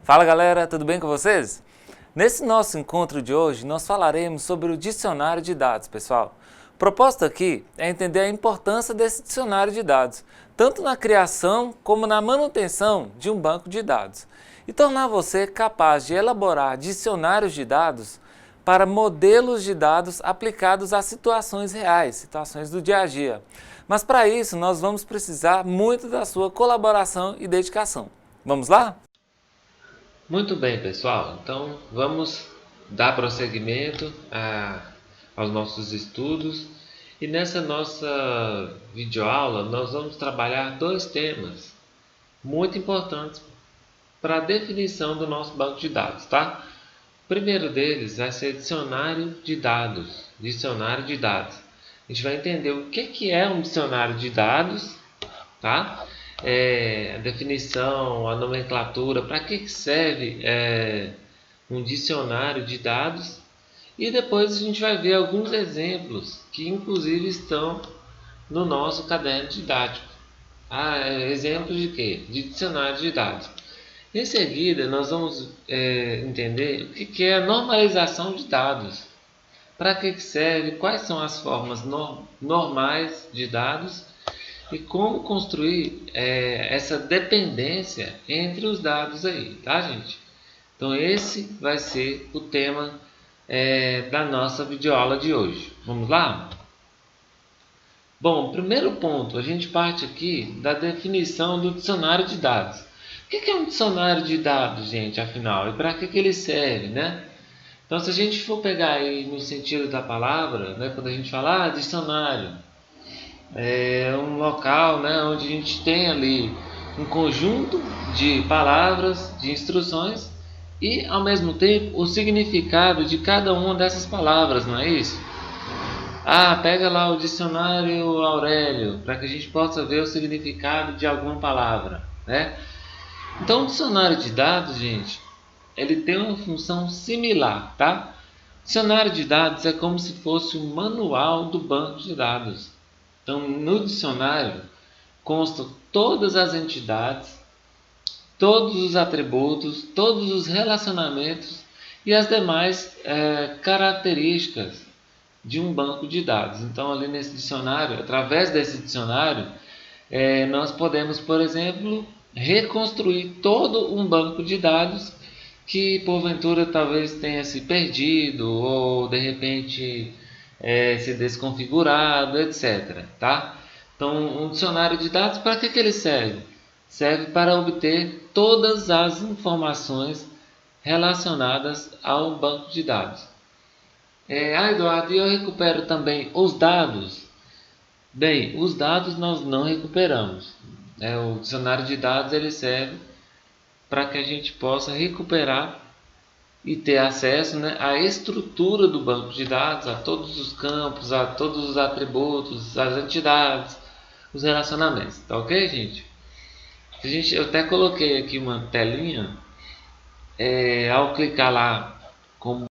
Fala galera, tudo bem com vocês? Nesse nosso encontro de hoje, nós falaremos sobre o dicionário de dados, pessoal. O propósito aqui é entender a importância desse dicionário de dados, tanto na criação como na manutenção de um banco de dados, e tornar você capaz de elaborar dicionários de dados para modelos de dados aplicados a situações reais, situações do dia a dia. Mas para isso, nós vamos precisar muito da sua colaboração e dedicação. Vamos lá? Muito bem, pessoal. Então, vamos dar prosseguimento aos nossos estudos. E nessa nossa videoaula, nós vamos trabalhar dois temas muito importantes para a definição do nosso banco de dados, tá? O primeiro deles vai ser dicionário de dados. Dicionário de dados. A gente vai entender o que é um dicionário de dados, tá? A definição, a nomenclatura, para que serve um dicionário de dados, e depois a gente vai ver alguns exemplos que inclusive estão no nosso caderno didático. Exemplos de quê? De dicionário de dados. Em seguida, nós vamos entender o que é a normalização de dados. Para que serve, quais são as formas normais de dados e como construir essa dependência entre os dados aí, tá, gente? Então esse vai ser o tema da nossa videoaula de hoje. Vamos lá? Bom, primeiro ponto, a gente parte aqui da definição do dicionário de dados. O que é um dicionário de dados, gente, afinal? E para que ele serve, né? Então, se a gente for pegar aí no sentido da palavra, né, quando a gente fala dicionário, é um local, né, onde a gente tem ali um conjunto de palavras, de instruções e, ao mesmo tempo, o significado de cada uma dessas palavras, não é isso? Pega lá o dicionário Aurélio, para que a gente possa ver o significado de alguma palavra, né? Então, o dicionário de dados, gente, ele tem uma função similar, tá? O dicionário de dados é como se fosse o manual do banco de dados. Então, no dicionário constam todas as entidades, todos os atributos, todos os relacionamentos e as demais características de um banco de dados. Então, ali nesse dicionário, através desse dicionário, nós podemos, por exemplo, reconstruir todo um banco de dados que porventura talvez tenha se perdido ou de repente se desconfigurado, etc. Tá? Então, um dicionário de dados, para que ele serve? Serve para obter todas as informações relacionadas ao banco de dados. Eduardo, e eu recupero também os dados? Bem, os dados nós não recuperamos. O dicionário de dados ele serve para que a gente possa recuperar e ter acesso, né, à estrutura do banco de dados, a todos os campos, a todos os atributos, as entidades, os relacionamentos. Tá ok, gente? Eu até coloquei aqui uma telinha. Ao clicar lá como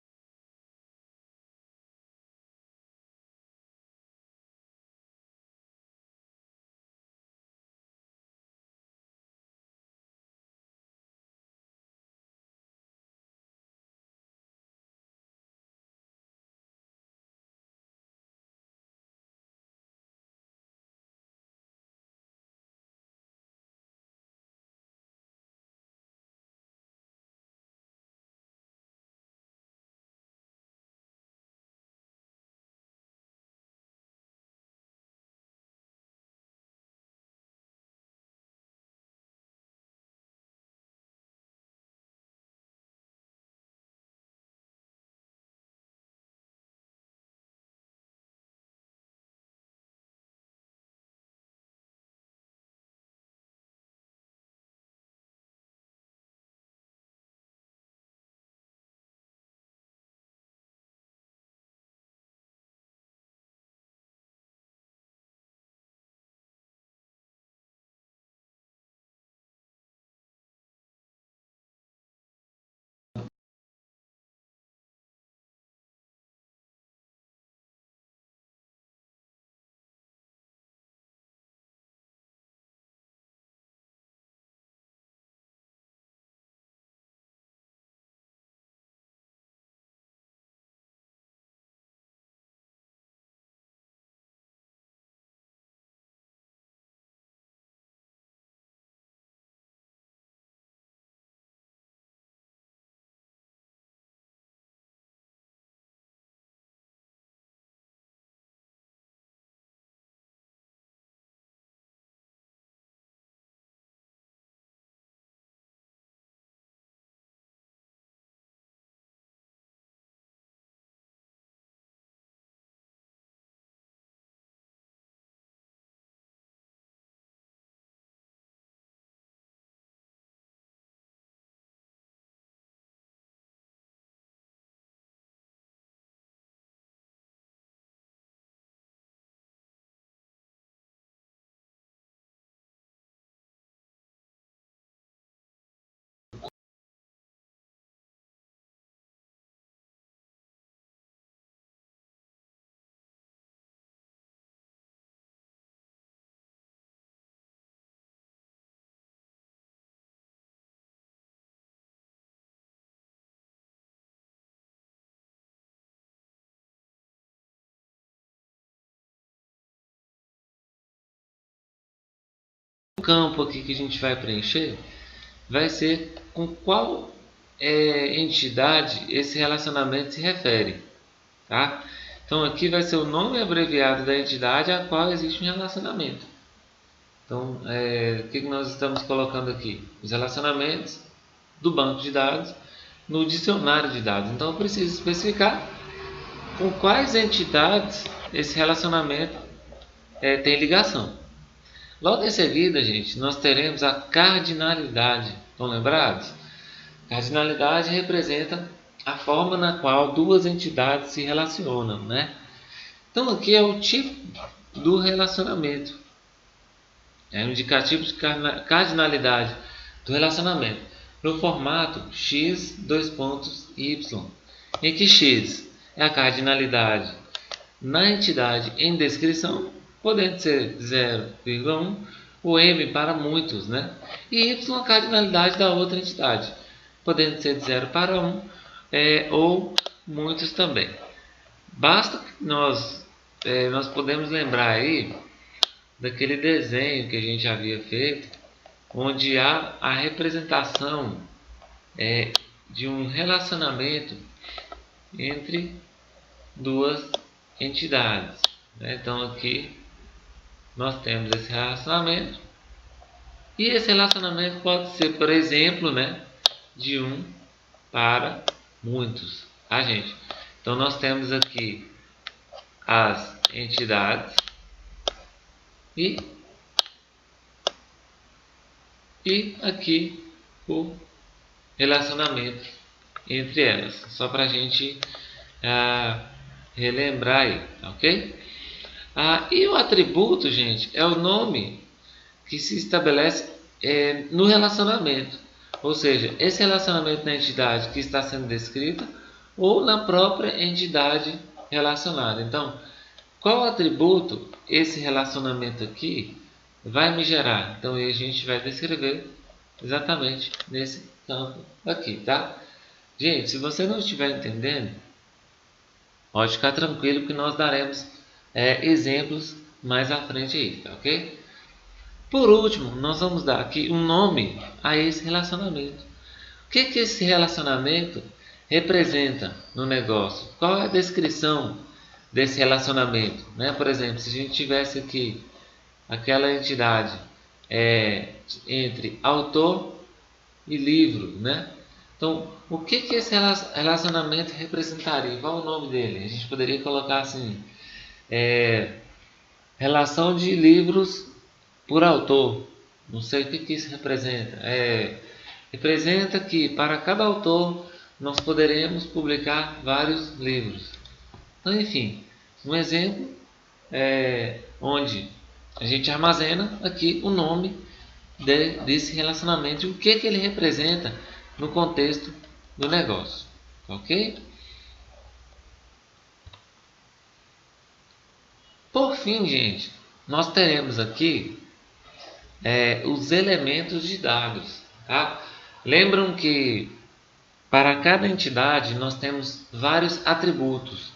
O campo aqui que a gente vai preencher vai ser com qual entidade esse relacionamento se refere, tá? Então aqui vai ser o nome abreviado da entidade a qual existe um relacionamento. Então, o que nós estamos colocando aqui? Os relacionamentos do banco de dados no dicionário de dados. Então, eu preciso especificar com quais entidades esse relacionamento tem ligação. Logo em seguida, gente, nós teremos a cardinalidade. Estão lembrados? Cardinalidade representa a forma na qual duas entidades se relacionam, né? Então, aqui é o tipo do relacionamento. É um indicativo de cardinalidade do relacionamento no formato x, y, em que x é a cardinalidade na entidade em descrição, podendo ser 0,1 ou m para muitos, né? E y a cardinalidade da outra entidade, podendo ser de 0 para 1 ou muitos também. Basta que nós podemos lembrar aí daquele desenho que a gente havia feito, onde há a representação de um relacionamento entre duas entidades, né? Então aqui nós temos esse relacionamento, e esse relacionamento pode ser, por exemplo, né, de 1 para muitos, tá, gente? Então nós temos aqui as entidades e aqui o relacionamento entre elas, só para a gente relembrar aí, ok? E o atributo, gente, é o nome que se estabelece no relacionamento, ou seja, esse relacionamento na entidade que está sendo descrita ou na própria entidade relacionada. Então, qual atributo esse relacionamento aqui vai me gerar? Então, aí a gente vai descrever exatamente nesse campo aqui, tá? Gente, se você não estiver entendendo, pode ficar tranquilo que nós daremos exemplos mais à frente aí, tá, ok? Por último, nós vamos dar aqui um nome a esse relacionamento. O que esse relacionamento representa no negócio? Qual é a descrição desse relacionamento, né? Por exemplo, se a gente tivesse aqui aquela entidade entre autor e livro, né? Então, o que esse relacionamento representaria? Qual é o nome dele? A gente poderia colocar assim, relação de livros por autor. Não sei o que isso representa. Representa que para cada autor nós poderemos publicar vários livros. Então, enfim, um exemplo onde a gente armazena aqui o nome desse relacionamento e o que ele representa no contexto do negócio, ok? Por fim, gente, nós teremos aqui os elementos de dados, tá? Lembram que para cada entidade nós temos vários atributos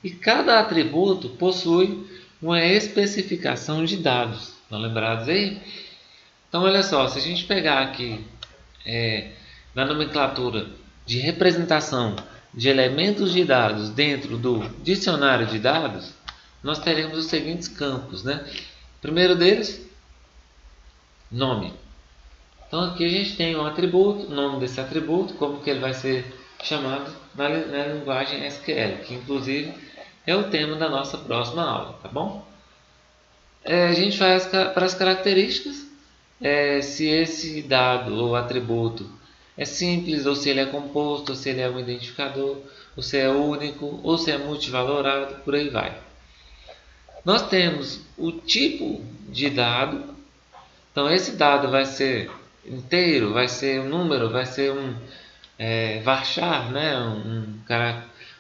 e cada atributo possui uma especificação de dados. Estão lembrados aí? Então, olha só, se a gente pegar aqui na nomenclatura de representação de elementos de dados dentro do dicionário de dados, nós teremos os seguintes campos, né? O primeiro deles, nome. Então aqui a gente tem um atributo, o nome desse atributo, como que ele vai ser chamado na linguagem SQL, que inclusive é o tema da nossa próxima aula, tá bom? A gente vai para as características, se esse dado ou atributo é simples, ou se ele é composto, ou se ele é um identificador, ou se é único, ou se é multivalorado, por aí vai. Nós temos o tipo de dado. Então esse dado vai ser inteiro, vai ser um número, vai ser um varchar, né?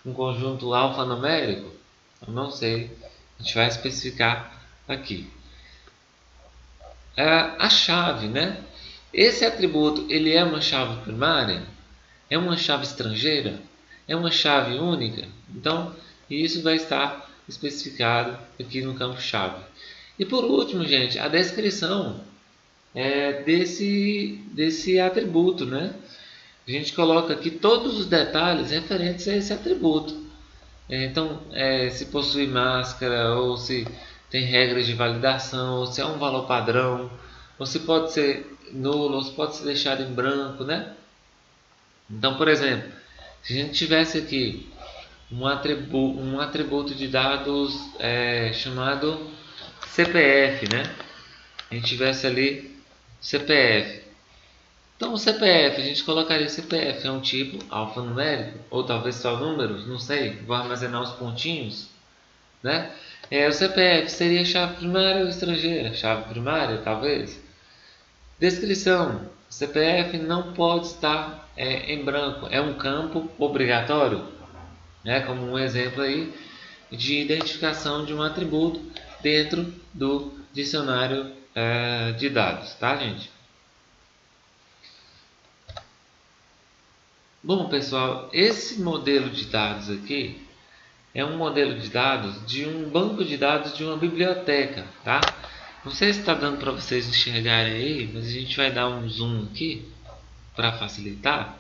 um conjunto alfanumérico. Eu não sei, a gente vai especificar aqui. A chave, né? Esse atributo, ele é uma chave primária? É uma chave estrangeira? É uma chave única? Então, isso vai estar especificado aqui no campo chave. E por último, gente, a descrição desse atributo, né? A gente coloca aqui todos os detalhes referentes a esse atributo. Então, se possui máscara, ou se tem regras de validação, ou se é um valor padrão, ou se pode ser nulo, ou se pode ser deixado em branco, né? Então, por exemplo, se a gente tivesse aqui um atributo de dados chamado CPF, né? A gente tivesse ali CPF. Então, o CPF, a gente colocaria CPF, é um tipo alfanumérico, ou talvez só números, não sei, vou armazenar os pontinhos, né? O CPF seria chave primária ou estrangeira? Chave primária, talvez. Descrição: CPF não pode estar em branco, é um campo obrigatório, né? Como um exemplo aí de identificação de um atributo dentro do dicionário de dados, tá, gente? Bom, pessoal, esse modelo de dados aqui é um modelo de dados de um banco de dados de uma biblioteca, tá? Não sei se está dando para vocês enxergarem aí, mas a gente vai dar um zoom aqui para facilitar.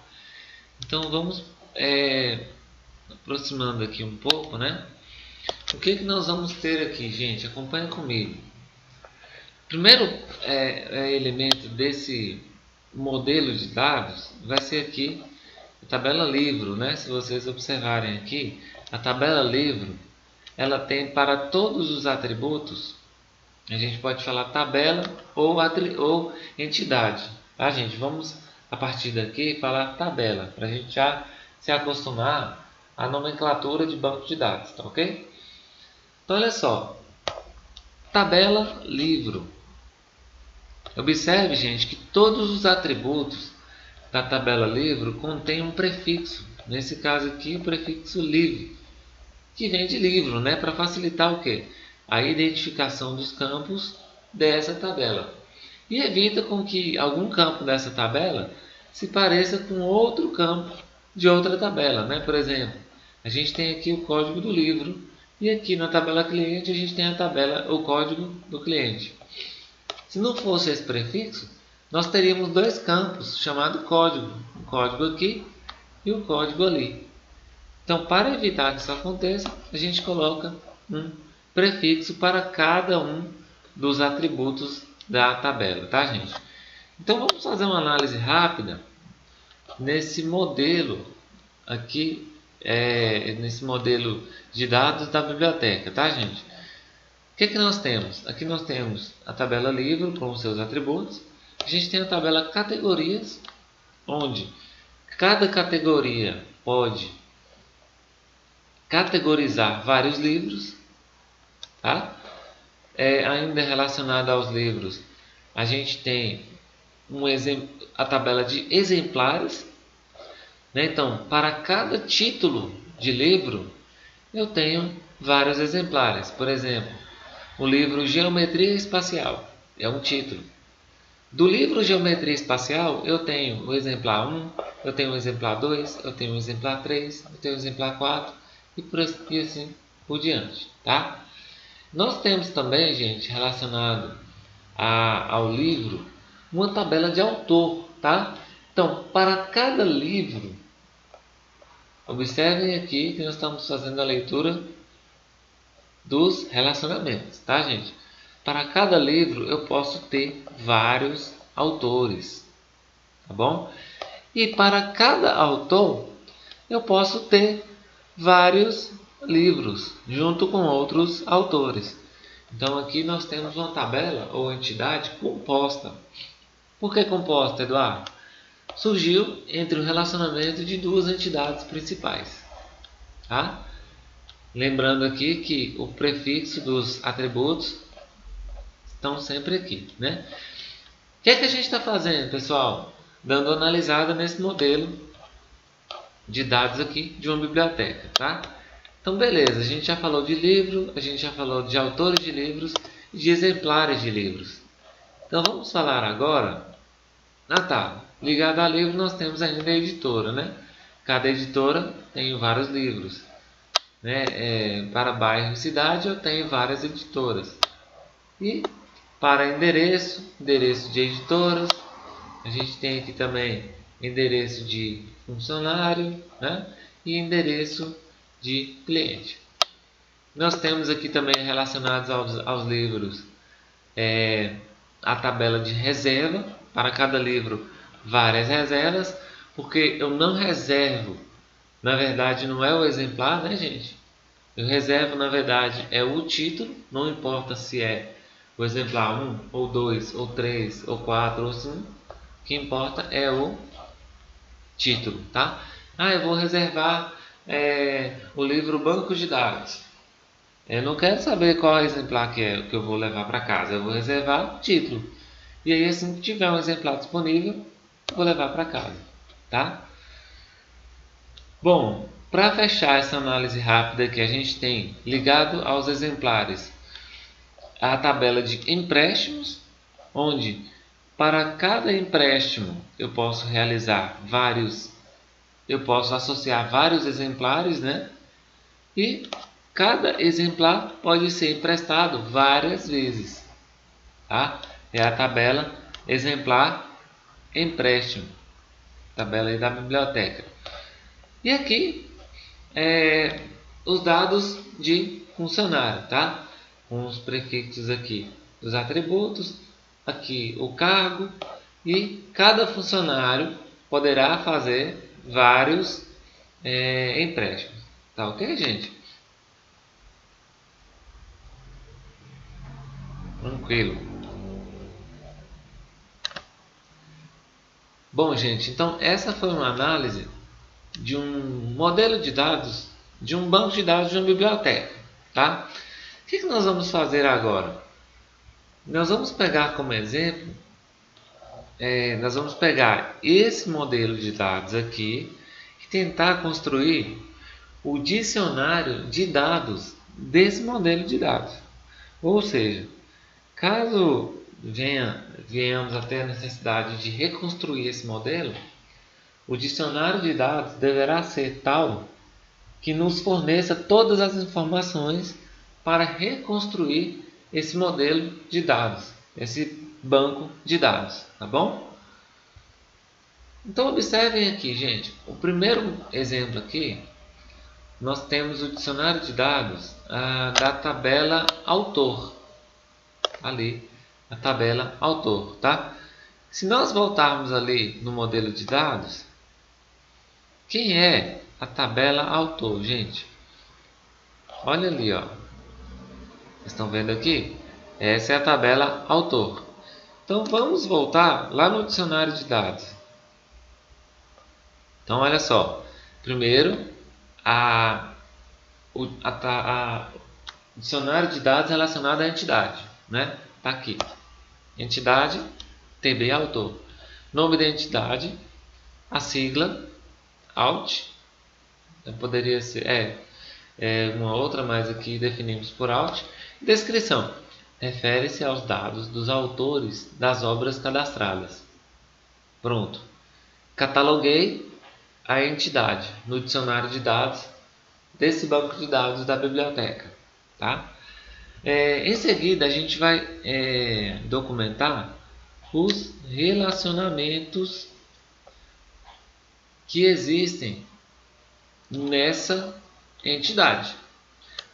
Então vamos aproximando aqui um pouco, né? O que nós vamos ter aqui, gente? Acompanha comigo. Primeiro elemento desse modelo de dados vai ser aqui a tabela livro, né? Se vocês observarem aqui, a tabela livro, ela tem para todos os atributos, a gente pode falar tabela ou entidade, tá, gente? Vamos a partir daqui falar tabela, para a gente já se acostumar à nomenclatura de banco de dados, tá ok? Então olha só, tabela livro. Observe, gente, que todos os atributos da tabela livro contém um prefixo. Nesse caso aqui, o prefixo liv, que vem de livro, né? Para facilitar o quê? A identificação dos campos dessa tabela. E evita com que algum campo dessa tabela se pareça com outro campo de outra tabela, né? Por exemplo, a gente tem aqui o código do livro e aqui na tabela cliente a gente tem o código do cliente. Se não fosse esse prefixo, nós teríamos dois campos chamados código, o código aqui e o código ali. Então, para evitar que isso aconteça, a gente coloca um prefixo para cada um dos atributos da tabela, tá, gente? Então, vamos fazer uma análise rápida nesse modelo aqui, nesse modelo de dados da biblioteca, tá, gente? O que nós temos? Aqui nós temos a tabela livro com os seus atributos. A gente tem a tabela categorias, onde cada categoria pode categorizar vários livros, tá? Ainda relacionado aos livros, a gente tem a tabela de exemplares, né? Então, para cada título de livro, eu tenho vários exemplares. Por exemplo, o livro Geometria Espacial é um título. Do livro Geometria Espacial, eu tenho o exemplar 1, eu tenho o exemplar 2, eu tenho o exemplar 3, eu tenho o exemplar 4 e assim por diante, tá? Nós temos também, gente, relacionado ao livro, uma tabela de autor, tá? Então, para cada livro, observem aqui que nós estamos fazendo a leitura dos relacionamentos, tá, gente? Para cada livro eu posso ter vários autores, tá bom? E para cada autor eu posso ter vários livros junto com outros autores. Então aqui nós temos uma tabela ou entidade composta. Por que composta, Eduardo? Surgiu entre o relacionamento de duas entidades principais, tá? Lembrando aqui que o prefixo dos atributos estão sempre aqui, né? O que a gente está fazendo, pessoal? Dando uma analisada nesse modelo de dados aqui de uma biblioteca, tá? Então, beleza, a gente já falou de livro, a gente já falou de autores de livros e de exemplares de livros. Então, vamos falar agora... tá, ligado a livro nós temos ainda a editora, né? Cada editora tem vários livros, né? Para bairro e cidade eu tenho várias editoras. E para endereço de editoras. A gente tem aqui também endereço de funcionário, né? E endereço de cliente. Nós temos aqui também relacionados aos livros a tabela de reserva. Para cada livro, várias reservas, porque eu não reservo, na verdade não é o exemplar, né, gente? Eu reservo, na verdade, é o título, não importa se é o exemplar 1, ou 2, ou 3, ou 4, ou 5, o que importa é o título, tá? Eu vou reservar o livro Banco de Dados. Eu não quero saber qual exemplar que eu vou levar para casa, eu vou reservar o título. E aí, assim que tiver um exemplar disponível, eu vou levar para casa, tá? Bom, para fechar essa análise rápida que a gente tem ligado aos exemplares, a tabela de empréstimos, onde para cada empréstimo eu posso associar vários exemplares, né? E cada exemplar pode ser emprestado várias vezes, tá? É a tabela exemplar empréstimo, tabela aí da biblioteca. E aqui os dados de funcionário, tá? Com os prefixos aqui dos atributos, aqui o cargo, e cada funcionário poderá fazer vários empréstimos. Tá ok, gente? Tranquilo. Bom, gente, então essa foi uma análise de um modelo de dados, de um banco de dados de uma biblioteca, tá? O que nós vamos fazer agora? Nós vamos pegar como exemplo, nós vamos pegar esse modelo de dados aqui e tentar construir o dicionário de dados desse modelo de dados. Ou seja, caso venhamos a ter a necessidade de reconstruir esse modelo, o dicionário de dados deverá ser tal que nos forneça todas as informações para reconstruir esse modelo de dados, esse banco de dados, tá bom? Então observem aqui, gente, o primeiro exemplo aqui, nós temos o dicionário de dados da tabela autor, ali, a tabela autor, tá? Se nós voltarmos ali no modelo de dados, quem é a tabela autor, gente? Olha ali, ó. Vocês estão vendo aqui? Essa é a tabela autor. Então vamos voltar lá no dicionário de dados. Então olha só. Primeiro, o dicionário de dados relacionado à entidade, né? Tá aqui. Entidade, TB autor. Nome da entidade, a sigla, AUT. Poderia ser uma outra, mas aqui definimos por AUT. Descrição. Refere-se aos dados dos autores das obras cadastradas. Pronto. Cataloguei a entidade no dicionário de dados desse banco de dados da biblioteca, tá? Em seguida, a gente vai documentar os relacionamentos que existem nessa entidade.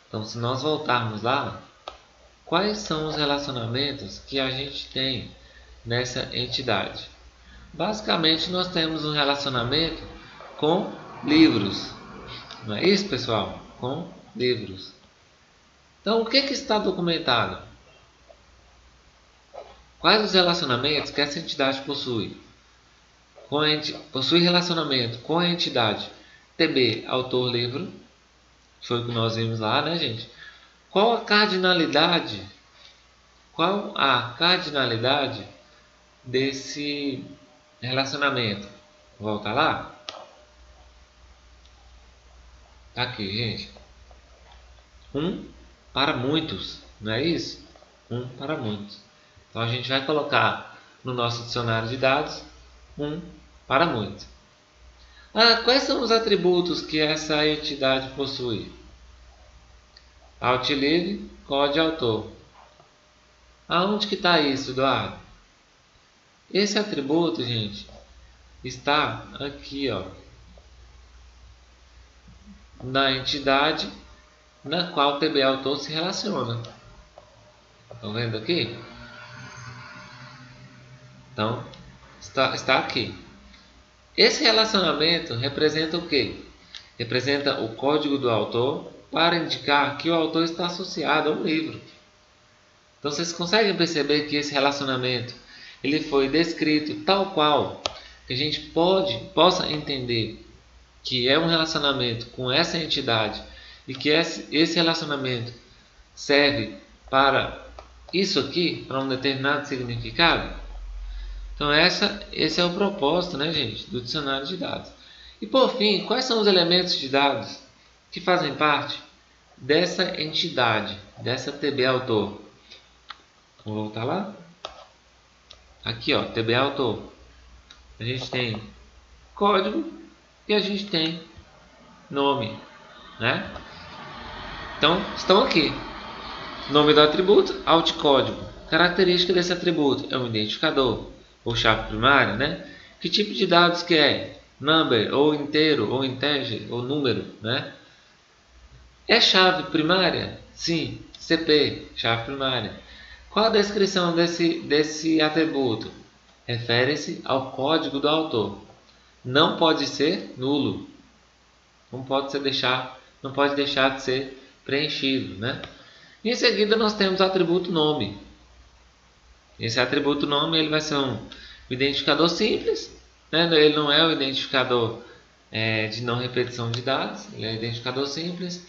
Então, se nós voltarmos lá, quais são os relacionamentos que a gente tem nessa entidade? Basicamente, nós temos um relacionamento com livros. Não é isso, pessoal? Com livros. Então, o que está documentado? Quais os relacionamentos que essa entidade possui? Possui relacionamento com a entidade TB, autor, livro. Foi o que nós vimos lá, né, gente? Qual a cardinalidade desse relacionamento? Volta lá. Tá aqui, gente. Para muitos, não é isso? Para muitos. Então a gente vai colocar no nosso dicionário de dados para muitos. Quais são os atributos que essa entidade possui? Autor livre, código autor. Aonde que está isso, Eduardo? Esse atributo, gente, está aqui, ó, na entidade na qual o TB autor se relaciona. Estão vendo aqui? Então, está aqui. Esse relacionamento representa o quê? Representa o código do autor para indicar que o autor está associado a um livro. Então, vocês conseguem perceber que esse relacionamento ele foi descrito tal qual que a gente possa entender que é um relacionamento com essa entidade e que esse relacionamento serve para isso aqui, para um determinado significado? Então esse é o propósito, né, gente, do dicionário de dados. E por fim, quais são os elementos de dados que fazem parte dessa entidade, dessa TB autor? Vamos voltar lá? Aqui, ó, TB autor. A gente tem código e a gente tem nome, né? Então, estão aqui. Nome do atributo, alt-código. Característica desse atributo é um identificador ou chave primária, né? Que tipo de dados que é? Number, ou inteiro, ou integer, ou número, né? É chave primária? Sim. CP, chave primária. Qual a descrição desse atributo? Refere-se ao código do autor. Não pode ser nulo. Não pode deixar de ser preenchido, né? Em seguida nós temos o atributo nome. Esse atributo nome ele vai ser um identificador simples, né? Ele não é o identificador de não repetição de dados, ele é um identificador simples.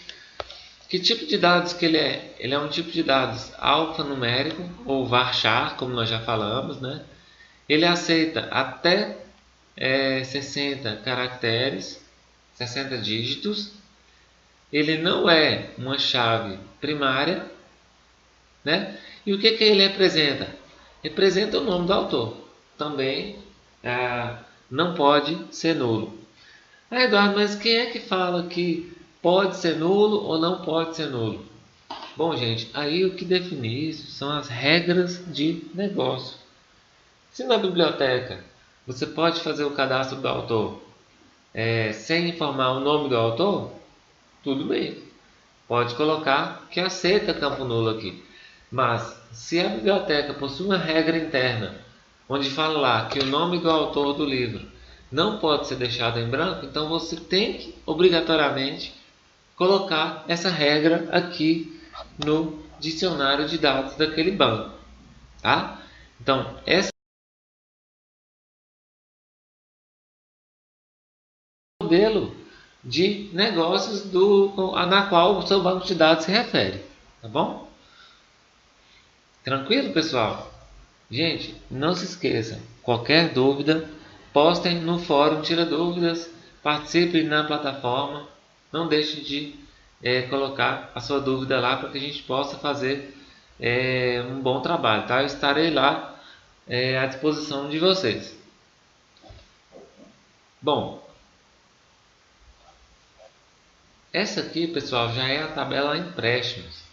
Que tipo de dados que ele é? Ele é um tipo de dados alfanumérico ou varchar, como nós já falamos, né? Ele aceita até 60 caracteres, 60 dígitos. Ele não é uma chave primária, né? E o que ele representa? Representa o nome do autor. Também não pode ser nulo. Eduardo, mas quem é que fala que pode ser nulo ou não pode ser nulo? Bom, gente, aí o que define isso são as regras de negócio. Se na biblioteca você pode fazer o cadastro do autor sem informar o nome do autor, tudo bem. Pode colocar que aceita campo nulo aqui. Mas se a biblioteca possui uma regra interna, onde fala lá que o nome do autor do livro não pode ser deixado em branco, então você tem que, obrigatoriamente, colocar essa regra aqui no dicionário de dados daquele banco. Tá? Então, esse é o modelo de negócios na qual o seu banco de dados se refere. Tá bom? Tranquilo, pessoal? Gente, não se esqueçam. Qualquer dúvida, postem no fórum Tira Dúvidas, participem na plataforma. Não deixe de colocar a sua dúvida lá para que a gente possa fazer um bom trabalho. Tá? Eu estarei lá à disposição de vocês. Bom, essa aqui, pessoal, já é a tabela empréstimos.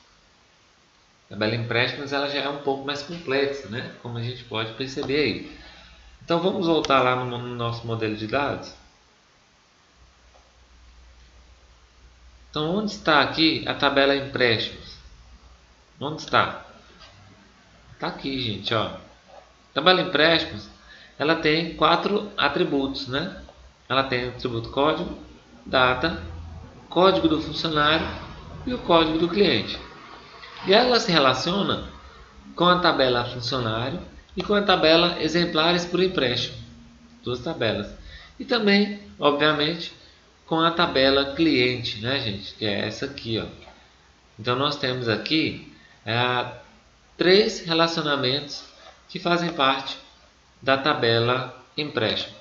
A tabela empréstimos ela já é um pouco mais complexa, né? Como a gente pode perceber aí. Então vamos voltar lá no nosso modelo de dados. Então onde está aqui a tabela empréstimos? Onde está? Está aqui, gente, ó. Tabela empréstimos, ela tem 4 atributos, né? Ela tem o atributo código, data, código do funcionário e o código do cliente. E ela se relaciona com a tabela funcionário e com a tabela exemplares por empréstimo. Duas tabelas. E também, obviamente, com a tabela cliente, né, gente? Que é essa aqui, ó. Então, nós temos aqui 3 relacionamentos que fazem parte da tabela empréstimo.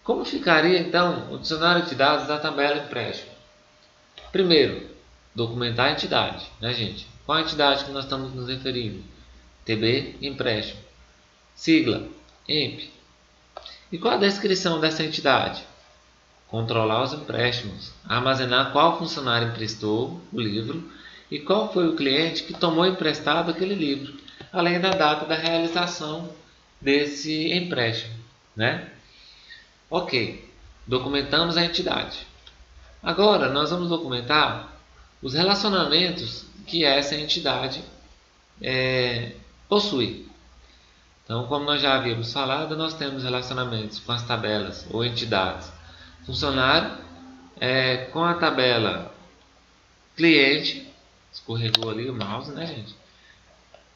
Como ficaria, então, o dicionário de dados da tabela empréstimo? Primeiro, documentar a entidade, né, gente? Qual a entidade que nós estamos nos referindo? TB empréstimo. Sigla, EMP. E qual a descrição dessa entidade? Controlar os empréstimos, armazenar qual funcionário emprestou o livro e qual foi o cliente que tomou emprestado aquele livro. além da data da realização desse empréstimo, né? Ok, documentamos a entidade. Agora nós vamos documentar os relacionamentos que essa entidade possui. Então, como nós já havíamos falado, nós temos relacionamentos com as tabelas ou entidades funcionário, com a tabela cliente, escorregou ali o mouse, né, gente?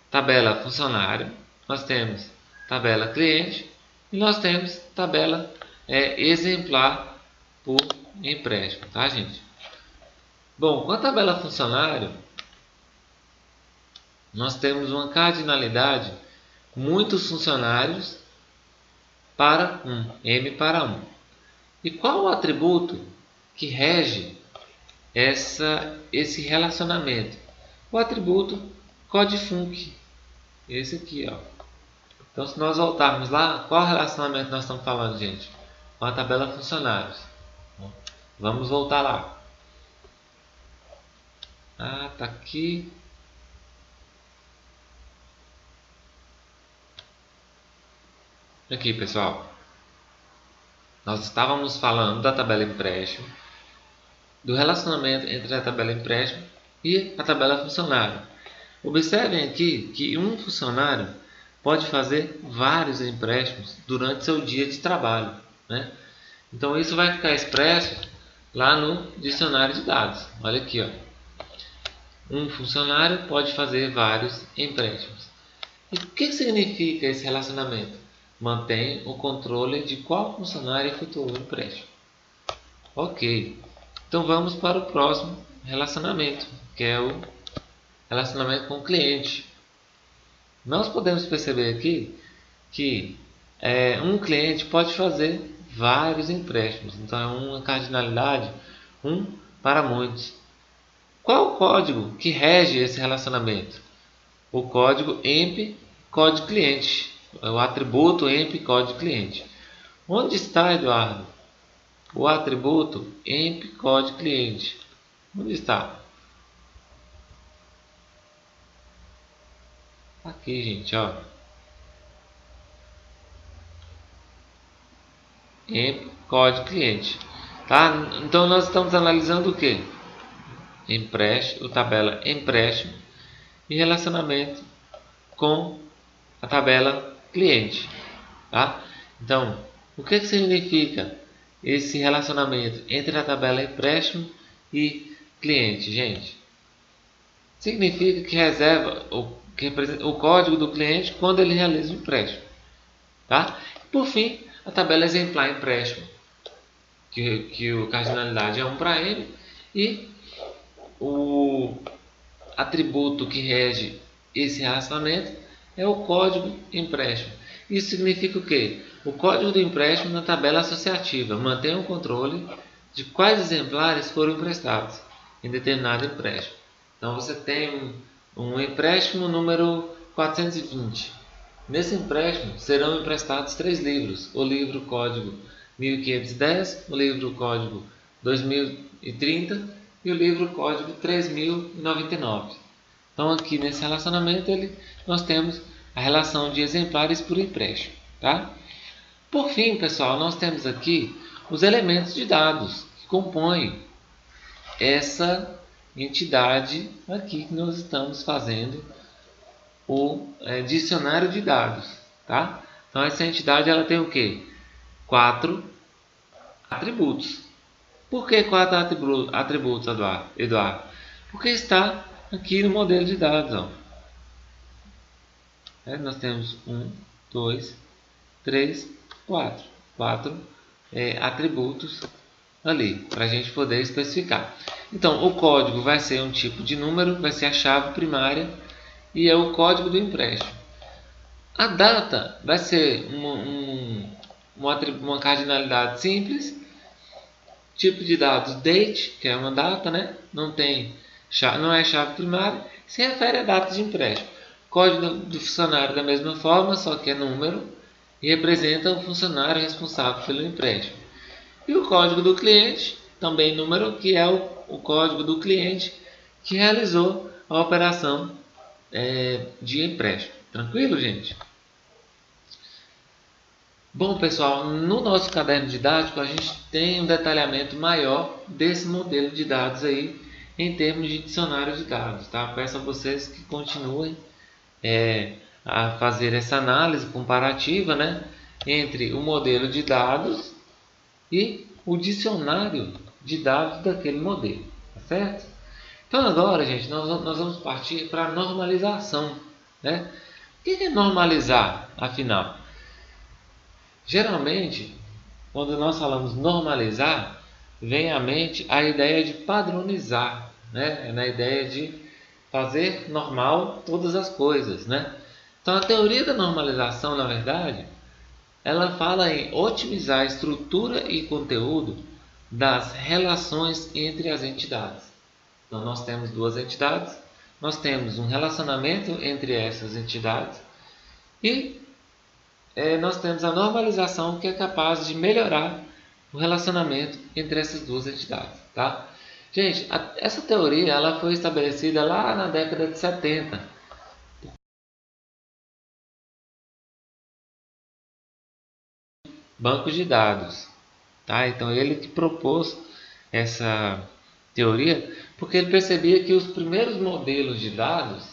Tabela funcionário, nós temos tabela cliente e nós temos tabela exemplar por empréstimo, tá, gente? Bom, com a tabela funcionário, nós temos uma cardinalidade, muitos funcionários para M para 1. E qual o atributo que rege esse relacionamento? O atributo CODFUNC, esse aqui, ó. Então, se nós voltarmos lá, qual relacionamento nós estamos falando, gente? Com a tabela funcionários. Vamos voltar lá. Ah, tá aqui. Aqui, pessoal. Nós estávamos falando da tabela empréstimo, do relacionamento entre a tabela empréstimo e a tabela funcionário. Observem aqui que um funcionário pode fazer vários empréstimos durante seu dia de trabalho, né? Então isso vai ficar expresso lá no dicionário de dados. Olha aqui, ó. Um funcionário pode fazer vários empréstimos. E o que significa esse relacionamento? Mantém o controle de qual funcionário efetuou o empréstimo. Ok. Então vamos para o próximo relacionamento, que é o relacionamento com o cliente. Nós podemos perceber aqui que um cliente pode fazer vários empréstimos. Então é uma cardinalidade, um para muitos. Qual o código que rege esse relacionamento? O código EMP código cliente. O atributo EMP código cliente. Onde está, Eduardo? O atributo EMP código cliente. Onde está? Aqui, gente, ó. EMP código cliente. Tá? Então nós estamos analisando o que? Empréstimo, tabela empréstimo e relacionamento com a tabela cliente, tá? Então, o que significa esse relacionamento entre a tabela empréstimo e cliente, gente? Significa que reserva que representa o código do cliente quando ele realiza o empréstimo, tá? Por fim, a tabela exemplar empréstimo, que a cardinalidade é 1 para M, e o atributo que rege esse relacionamento é o código empréstimo. Isso significa o quê? O código do empréstimo na tabela associativa mantém o controle de quais exemplares foram emprestados em determinado empréstimo. Então você tem um empréstimo número 420. Nesse empréstimo serão emprestados 3 livros: o livro código 1510, o livro código 2030 e o livro código 3099. Então aqui nesse relacionamento nós temos a relação de exemplares por empréstimo, tá? Por fim, pessoal, nós temos aqui os elementos de dados que compõem essa entidade aqui que nós estamos fazendo o dicionário de dados, tá? Então essa entidade ela tem o quê? 4 atributos. Por que 4 atributos, Eduardo? Porque está aqui no modelo de dados, ó. Nós temos 1, 2, 3, 4. 4 atributos ali, para a gente poder especificar. Então, o código vai ser um tipo de número, vai ser a chave primária e é o código do empréstimo. A data vai ser uma cardinalidade simples. Tipo de dados date, que é uma data, né? Não é chave primária, se refere a data de empréstimo. Código do funcionário da mesma forma, só que é número e representa o funcionário responsável pelo empréstimo. E o código do cliente, também número, que é o código do cliente que realizou a operação de empréstimo. Tranquilo, gente? Bom, pessoal, no nosso caderno didático a gente tem um detalhamento maior desse modelo de dados aí em termos de dicionário de dados, tá? Peço a vocês que continuem a fazer essa análise comparativa, né, entre o modelo de dados e o dicionário de dados daquele modelo, tá certo? Então agora, gente, nós vamos partir para a normalização, né? O que é normalizar, afinal? Geralmente, quando nós falamos normalizar, vem à mente a ideia de padronizar, né? É na ideia de fazer normal todas as coisas, né? Então a teoria da normalização, na verdade, ela fala em otimizar a estrutura e conteúdo das relações entre as entidades. Então nós temos duas entidades, nós temos um relacionamento entre essas entidades e nós temos a normalização, que é capaz de melhorar o relacionamento entre essas duas entidades, tá? Gente, essa teoria ela foi estabelecida lá na década de 70. Banco de dados, tá? Então ele que propôs essa teoria porque ele percebia que os primeiros modelos de dados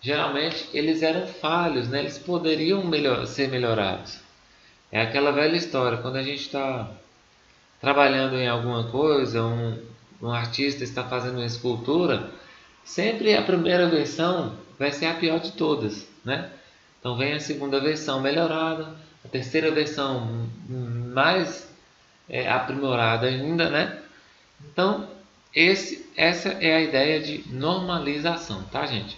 geralmente eles eram falhos, né? Eles poderiam ser melhorados. É aquela velha história, quando a gente está trabalhando em alguma coisa, um artista está fazendo uma escultura, sempre a primeira versão vai ser a pior de todas, né? Então vem a segunda versão melhorada, a terceira versão mais aprimorada ainda, né? Então essa é a ideia de normalização, tá, gente?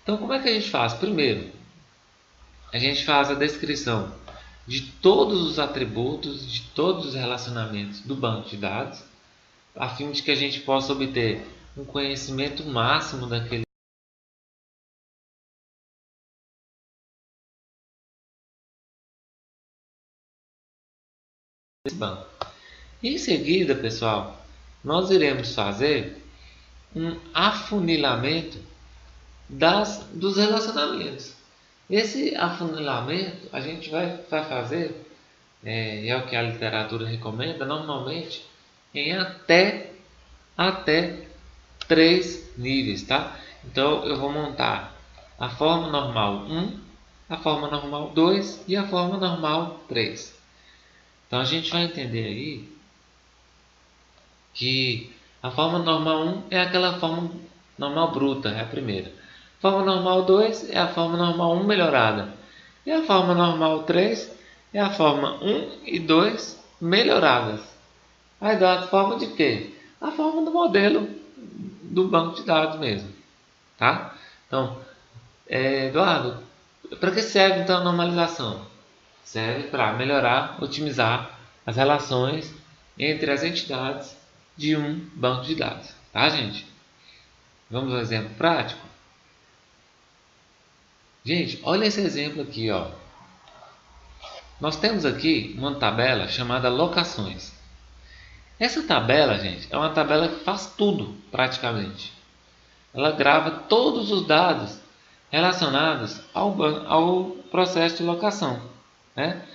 Então como é que a gente faz? Primeiro, a gente faz a descrição de todos os atributos, de todos os relacionamentos do banco de dados, a fim de que a gente possa obter um conhecimento máximo daquele banco. Em seguida, pessoal, nós iremos fazer um afunilamento dos relacionamentos. Esse afunilamento a gente vai fazer, é o que a literatura recomenda, normalmente em até 3 níveis, tá? Então eu vou montar a forma normal 1, a forma normal 2 e a forma normal 3. Então a gente vai entender aí que a forma normal 1 é aquela forma normal bruta, é a primeira. A forma normal 2 é a forma normal 1 melhorada. E a forma normal 3 é a forma 1 e 2 melhoradas. Aí dá a forma de quê? A forma do modelo do banco de dados mesmo. Tá? Então, Eduardo, para que serve então a normalização? Serve para melhorar, otimizar as relações entre as entidades de um banco de dados. Tá, gente? Vamos ao exemplo prático? Gente, olha esse exemplo aqui, ó. Nós temos aqui uma tabela chamada locações. Essa tabela, gente, é uma tabela que faz tudo, praticamente. Ela grava todos os dados relacionados ao processo de locação, né?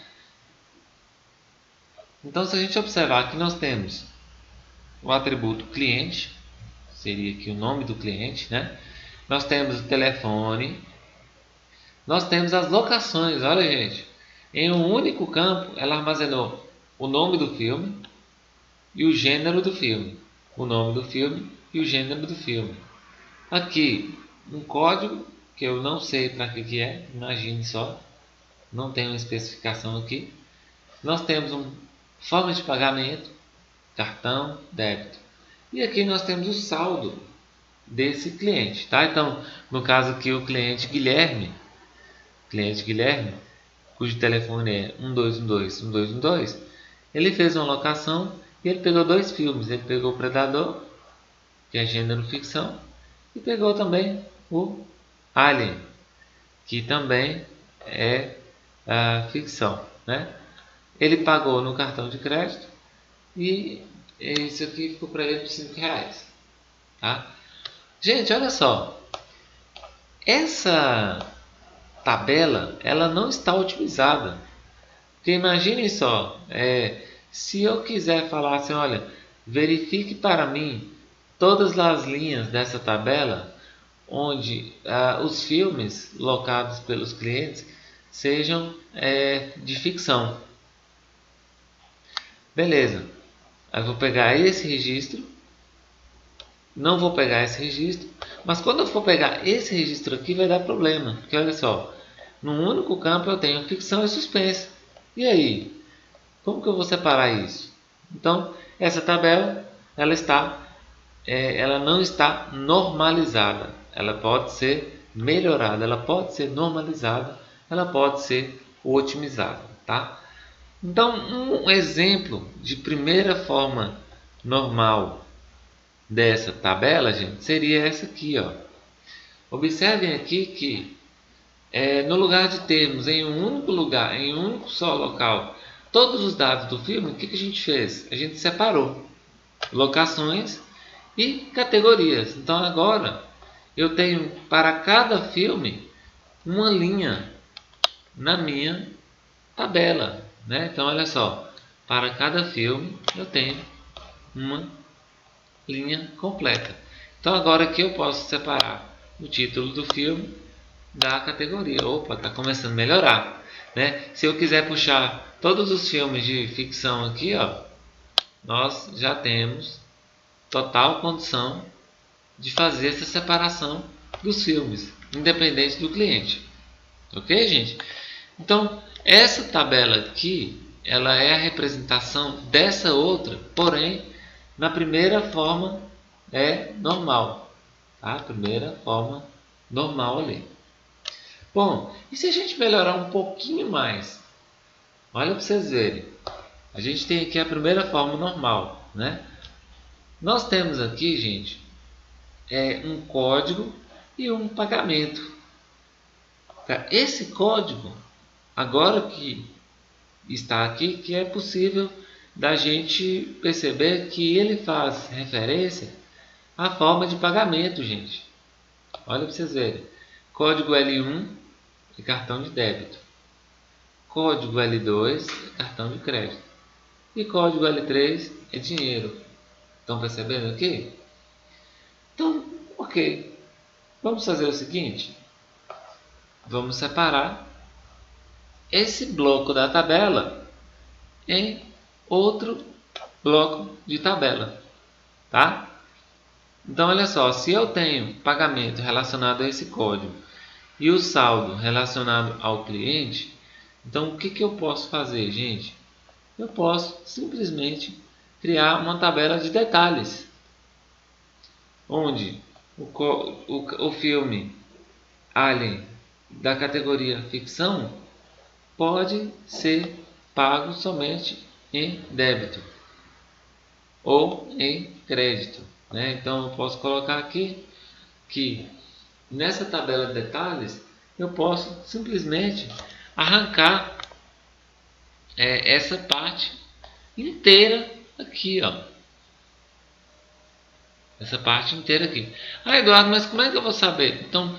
Então, se a gente observar que nós temos o atributo cliente, seria aqui o nome do cliente, né? Nós temos o telefone, nós temos as locações. Olha, gente, em um único campo ela armazenou o nome do filme e o gênero do filme, o nome do filme e o gênero do filme. Aqui um código que eu não sei para que é, imagine só, não tem uma especificação aqui. Nós temos uma forma de pagamento, cartão, débito. E aqui nós temos o saldo desse cliente, tá? Então, no caso aqui o cliente Guilherme, cujo telefone é 1212-1212, ele fez uma locação e ele pegou 2 filmes. Ele pegou o Predador, que é gênero ficção, e pegou também o Alien, que também é ficção, né? Ele pagou no cartão de crédito e isso aqui ficou para ele de R$5, tá? Gente, olha só, essa tabela, ela não está otimizada. Porque imaginem só, se eu quiser falar assim, olha, verifique para mim todas as linhas dessa tabela onde os filmes locados pelos clientes sejam de ficção. Beleza, eu vou pegar esse registro, não vou pegar esse registro, mas quando eu for pegar esse registro aqui vai dar problema, porque olha só, num único campo eu tenho ficção e suspense. E aí, como que eu vou separar isso? Então, essa tabela ela não está normalizada. Ela pode ser melhorada, ela pode ser normalizada, ela pode ser otimizada, tá? Então, um exemplo de primeira forma normal dessa tabela, gente, seria essa aqui, ó. Observem aqui que no lugar de termos em um único lugar, em um único só local, todos os dados do filme, o que a gente fez? A gente separou locações e categorias. Então agora eu tenho para cada filme uma linha na minha tabela, né? Então olha só, para cada filme eu tenho uma linha completa. Então agora aqui eu posso separar o título do filme da categoria. Opa, está começando a melhorar, né? Se eu quiser puxar todos os filmes de ficção aqui, ó, nós já temos total condição de fazer essa separação dos filmes, independente do cliente. Ok, gente? Então, essa tabela aqui, ela é a representação dessa outra, porém, na primeira forma é normal. Tá? Primeira forma normal ali. Bom, e se a gente melhorar um pouquinho mais? Olha para vocês verem. A gente tem aqui a primeira forma normal, né? Nós temos aqui, gente, um código e um pagamento. Esse código, agora que está aqui, que é possível da gente perceber que ele faz referência à forma de pagamento, gente. Olha para vocês verem. Código L1 é cartão de débito. Código L2 é cartão de crédito. E código L3 é dinheiro. Estão percebendo aqui? Então, ok. Vamos fazer o seguinte. Vamos separar esse bloco da tabela em outro bloco de tabela. Tá? Então, olha só. Se eu tenho pagamento relacionado a esse código e o saldo relacionado ao cliente, então o que eu posso fazer, gente? Eu posso simplesmente criar uma tabela de detalhes, onde o filme Alien da categoria ficção pode ser pago somente em débito ou em crédito, né? Então eu posso colocar aqui que nessa tabela de detalhes eu posso simplesmente arrancar essa parte inteira aqui, ó. Essa parte inteira aqui. Ah, Eduardo, mas como é que eu vou saber? Então,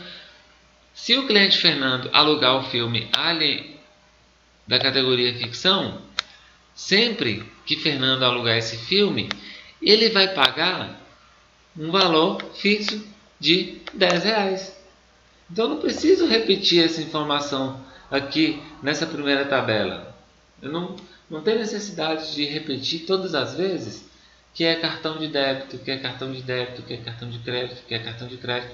se o cliente Fernando alugar o filme Alien da categoria ficção, sempre que Fernando alugar esse filme, ele vai pagar um valor fixo de R$10. Então, eu não preciso repetir essa informação aqui nessa primeira tabela. Eu não tenho necessidade de repetir todas as vezes que é cartão de débito, que é cartão de débito, que é cartão de crédito, que é cartão de crédito.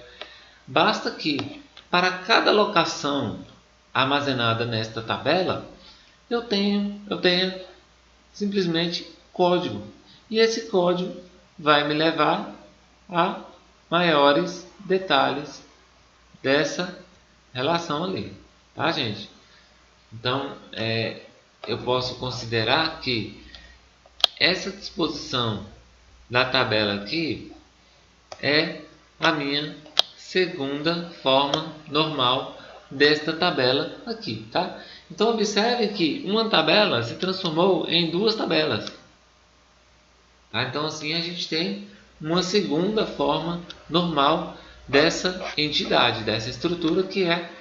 Basta que para cada locação armazenada nesta tabela, eu tenha simplesmente código. E esse código vai me levar a maiores detalhes dessa relação ali. Tá, gente? Então, eu posso considerar que essa disposição da tabela aqui é a minha segunda forma normal desta tabela aqui, tá? Então observe que uma tabela se transformou em duas tabelas. Tá? Então assim a gente tem uma segunda forma normal dessa entidade, dessa estrutura que é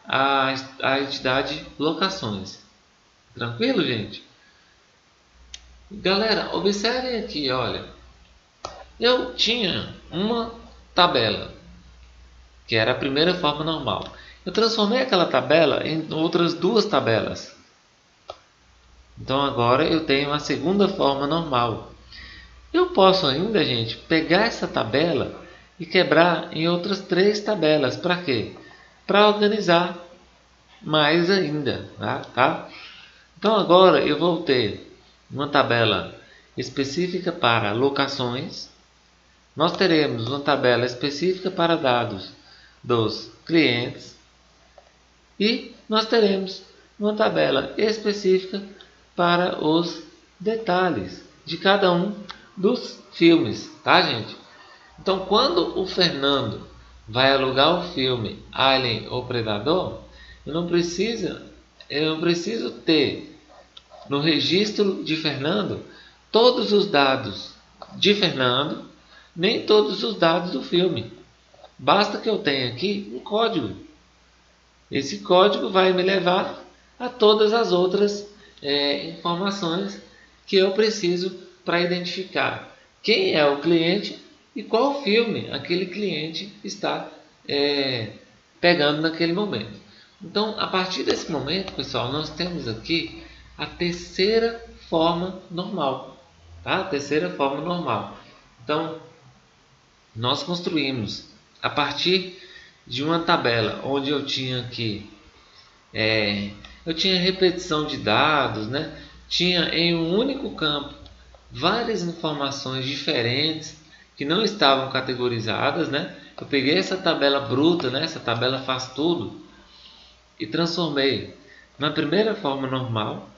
a entidade locações. Tranquilo, gente? Galera, observem aqui, olha. Eu tinha uma tabela, que era a primeira forma normal. Eu transformei aquela tabela em outras duas tabelas. Então agora eu tenho a segunda forma normal. Eu posso ainda, gente, pegar essa tabela e quebrar em outras 3 tabelas. Para quê? Para organizar mais ainda, tá? Então agora eu vou ter uma tabela específica para locações. Nós teremos uma tabela específica para dados dos clientes. E nós teremos uma tabela específica para os detalhes de cada um dos filmes, tá, gente? Então, quando o Fernando vai alugar o filme Alien ou Predador, eu não preciso ter no registro de Fernando todos os dados de Fernando, nem todos os dados do filme. Basta que eu tenha aqui um código. Esse código vai me levar a todas as outras informações que eu preciso para identificar quem é o cliente e qual filme aquele cliente está pegando naquele momento. Então, a partir desse momento, pessoal, nós temos aqui a terceira forma normal. Tá? A terceira forma normal. Então, nós construímos a partir de uma tabela onde eu tinha aqui eu tinha repetição de dados, né? Tinha em um único campo várias informações diferentes que não estavam categorizadas, né? Eu peguei essa tabela bruta, né? Essa tabela faz tudo, e transformei na primeira forma normal,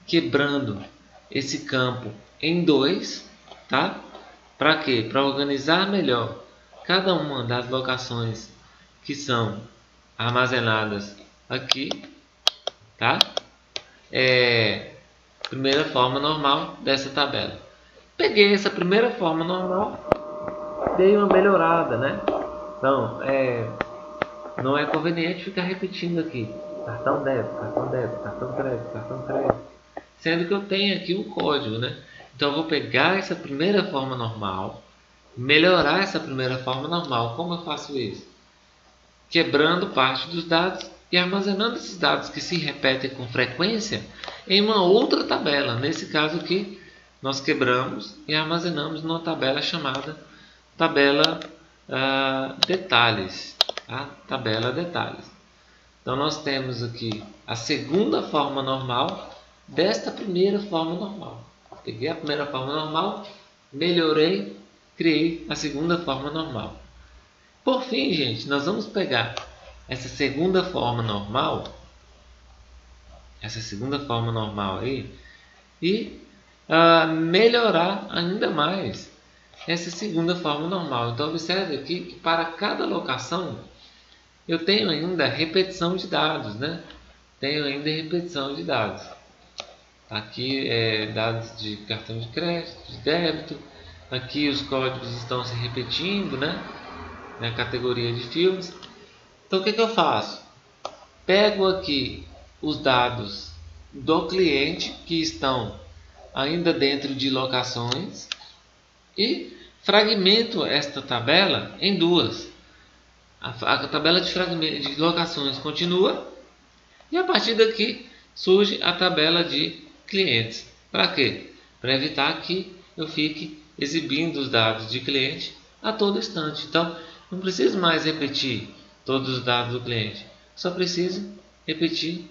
quebrando esse campo em 2, tá? Para quê? Para organizar melhor cada uma das locações que são armazenadas aqui, tá? Primeira forma normal dessa tabela. Peguei essa primeira forma normal, dei uma melhorada, né? Então, não é conveniente ficar repetindo aqui cartão débito, cartão débito, cartão crédito, cartão crédito, sendo que eu tenho aqui um código, né? Então eu vou pegar essa primeira forma normal, melhorar essa primeira forma normal. Como eu faço isso? Quebrando parte dos dados e armazenando esses dados que se repetem com frequência em uma outra tabela. Nesse caso aqui, nós quebramos e armazenamos numa tabela chamada tabela detalhes. Tá? Tabela detalhes. Então nós temos aqui a segunda forma normal desta primeira forma normal. Peguei a primeira forma normal, melhorei, criei a segunda forma normal. Por fim, gente, nós vamos pegar essa segunda forma normal aí, e melhorar ainda mais essa segunda forma normal. Então observe aqui que para cada locação eu tenho ainda repetição de dados, né? Aqui dados de cartão de crédito, de débito. Aqui os códigos estão se repetindo, né? Na categoria de filmes. Então o que eu faço? Pego aqui os dados do cliente que estão ainda dentro de locações e fragmento esta tabela em 2. A tabela de locações continua e a partir daqui surge a tabela de clientes. Para quê? Para evitar que eu fique exibindo os dados de cliente a todo instante. Então, não preciso mais repetir todos os dados do cliente. Só preciso repetir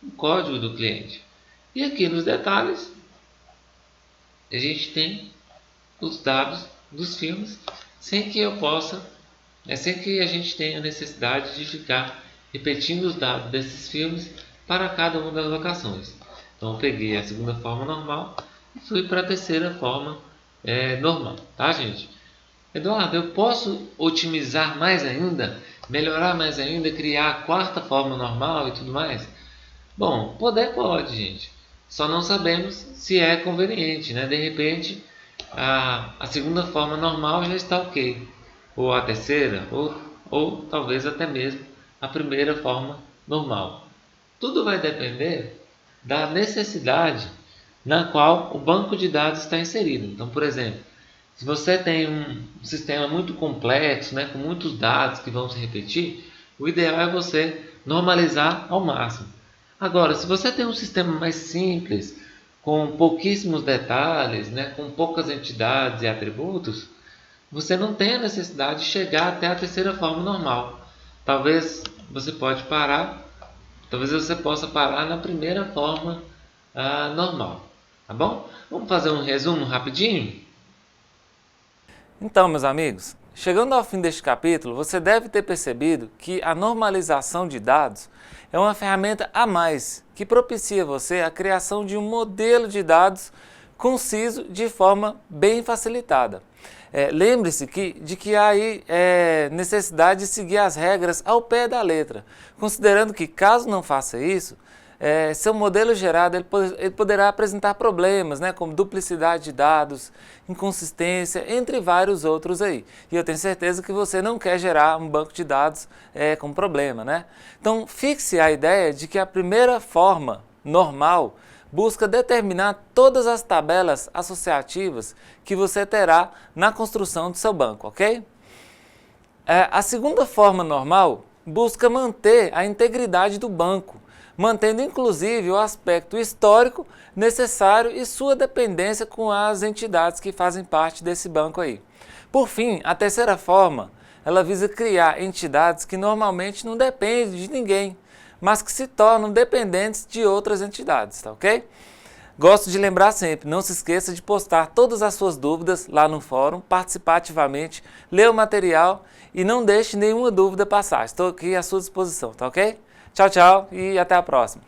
o código do cliente. E aqui nos detalhes, a gente tem os dados dos filmes sem que a gente tenha necessidade de ficar repetindo os dados desses filmes para cada uma das locações. Então eu peguei a segunda forma normal e fui para a terceira forma normal, tá, gente? Eduardo, eu posso otimizar mais ainda, melhorar mais ainda, criar a quarta forma normal e tudo mais? Bom, pode, gente. Só não sabemos se é conveniente, né? De repente, a segunda forma normal já está ok. Ou a terceira, ou talvez até mesmo a primeira forma normal? Tudo vai depender da necessidade na qual o banco de dados está inserido. Então, por exemplo, se você tem um sistema muito complexo, né, com muitos dados que vão se repetir, o ideal é você normalizar ao máximo. Agora, se você tem um sistema mais simples, com pouquíssimos detalhes, né, com poucas entidades e atributos, você não tem a necessidade de chegar até a terceira forma normal. Talvez você talvez você possa parar na primeira forma normal, tá bom? Vamos fazer um resumo rapidinho? Então, meus amigos, chegando ao fim deste capítulo, você deve ter percebido que a normalização de dados é uma ferramenta a mais que propicia você a criação de um modelo de dados conciso de forma bem facilitada. Lembre-se de que há aí necessidade de seguir as regras ao pé da letra, considerando que, caso não faça isso, seu modelo gerado ele poderá apresentar problemas, né, como duplicidade de dados, inconsistência, entre vários outros aí. E eu tenho certeza que você não quer gerar um banco de dados com problema, né? Então, fixe a ideia de que a primeira forma normal busca determinar todas as tabelas associativas que você terá na construção do seu banco, ok? A segunda forma normal busca manter a integridade do banco, mantendo inclusive o aspecto histórico necessário e sua dependência com as entidades que fazem parte desse banco aí. Por fim, a terceira forma, ela visa criar entidades que normalmente não dependem de ninguém, mas que se tornam dependentes de outras entidades, tá ok? Gosto de lembrar sempre, não se esqueça de postar todas as suas dúvidas lá no fórum, participar ativamente, ler o material e não deixe nenhuma dúvida passar. Estou aqui à sua disposição, tá ok? Tchau, tchau e até a próxima.